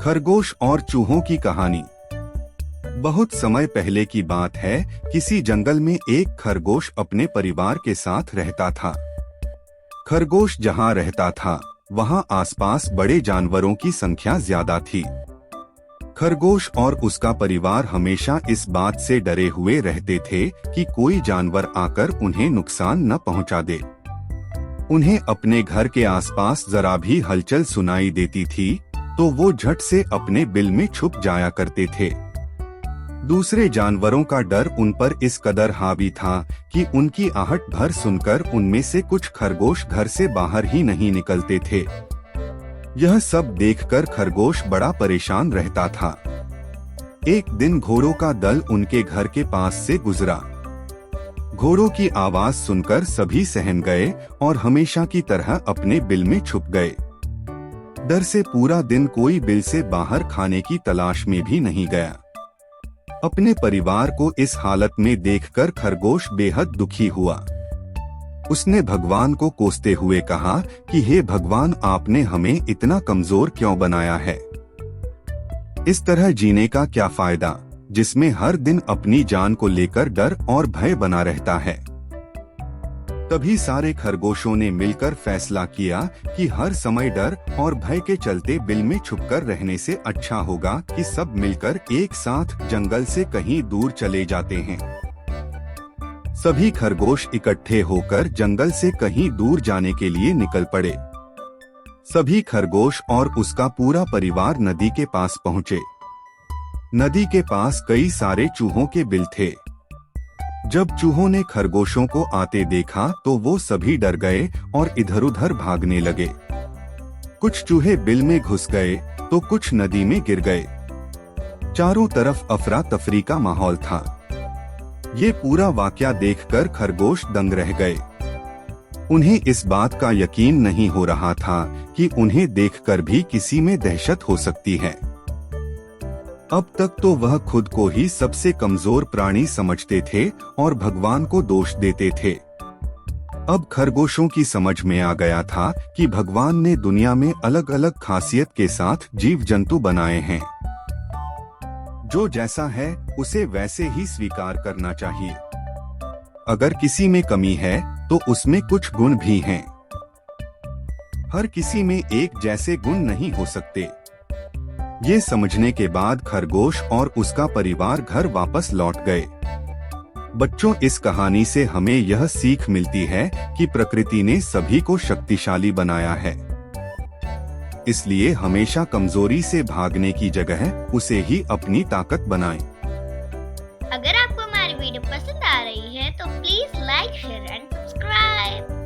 खरगोश और चूहों की कहानी। बहुत समय पहले की बात है। किसी जंगल में एक खरगोश अपने परिवार के साथ रहता था। खरगोश जहाँ रहता था वहाँ आसपास बड़े जानवरों की संख्या ज्यादा थी। खरगोश और उसका परिवार हमेशा इस बात से डरे हुए रहते थे कि कोई जानवर आकर उन्हें नुकसान न पहुँचा दे। उन्हें अपने घर के आसपास जरा भी हलचल सुनाई देती थी तो वो झट से अपने बिल में छुप जाया करते थे। दूसरे जानवरों का डर उन पर इस कदर हावी था कि उनकी आहट भर सुनकर उनमें से कुछ खरगोश घर से बाहर ही नहीं निकलते थे। यह सब देखकर खरगोश बड़ा परेशान रहता था। एक दिन घोड़ों का दल उनके घर के पास से गुजरा। घोड़ों की आवाज सुनकर सभी सहम गए और हमेशा की तरह अपने बिल में छुप गए। डर से पूरा दिन कोई बिल से बाहर खाने की तलाश में भी नहीं गया। अपने परिवार को इस हालत में देखकर खरगोश बेहद दुखी हुआ। उसने भगवान को कोसते हुए कहा कि हे भगवान, आपने हमें इतना कमजोर क्यों बनाया है? इस तरह जीने का क्या फायदा, जिसमें हर दिन अपनी जान को लेकर डर और भय बना रहता है। तभी सारे खरगोशों ने मिलकर फैसला किया कि हर समय डर और भय के चलते बिल में छुपकर रहने से अच्छा होगा कि सब मिलकर एक साथ जंगल से कहीं दूर चले जाते हैं। सभी खरगोश इकट्ठे होकर जंगल से कहीं दूर जाने के लिए निकल पड़े। सभी खरगोश और उसका पूरा परिवार नदी के पास पहुँचे। नदी के पास कई सारे चूहों के बिल थे। जब चूहों ने खरगोशों को आते देखा तो वो सभी डर गए और इधर-उधर भागने लगे। कुछ चूहे बिल में घुस गए तो कुछ नदी में गिर गए। चारों तरफ अफरा तफरी का माहौल था। ये पूरा वाकया देखकर खरगोश दंग रह गए। उन्हें इस बात का यकीन नहीं हो रहा था कि उन्हें देखकर भी किसी में दहशत हो सकती है। अब तक तो वह खुद को ही सबसे कमजोर प्राणी समझते थे और भगवान को दोष देते थे। अब खरगोशों की समझ में आ गया था कि भगवान ने दुनिया में अलग अलग खासियत के साथ जीव जंतु बनाए हैं। जो जैसा है उसे वैसे ही स्वीकार करना चाहिए। अगर किसी में कमी है तो उसमें कुछ गुण भी हैं। हर किसी में एक जैसे गुण नहीं हो सकते। ये समझने के बाद खरगोश और उसका परिवार घर वापस लौट गए। बच्चों, इस कहानी से हमें यह सीख मिलती है कि प्रकृति ने सभी को शक्तिशाली बनाया है। इसलिए हमेशा कमजोरी से भागने की जगह उसे ही अपनी ताकत बनाएं। अगर आपको हमारी वीडियो पसंद आ रही है तो please like, share and subscribe.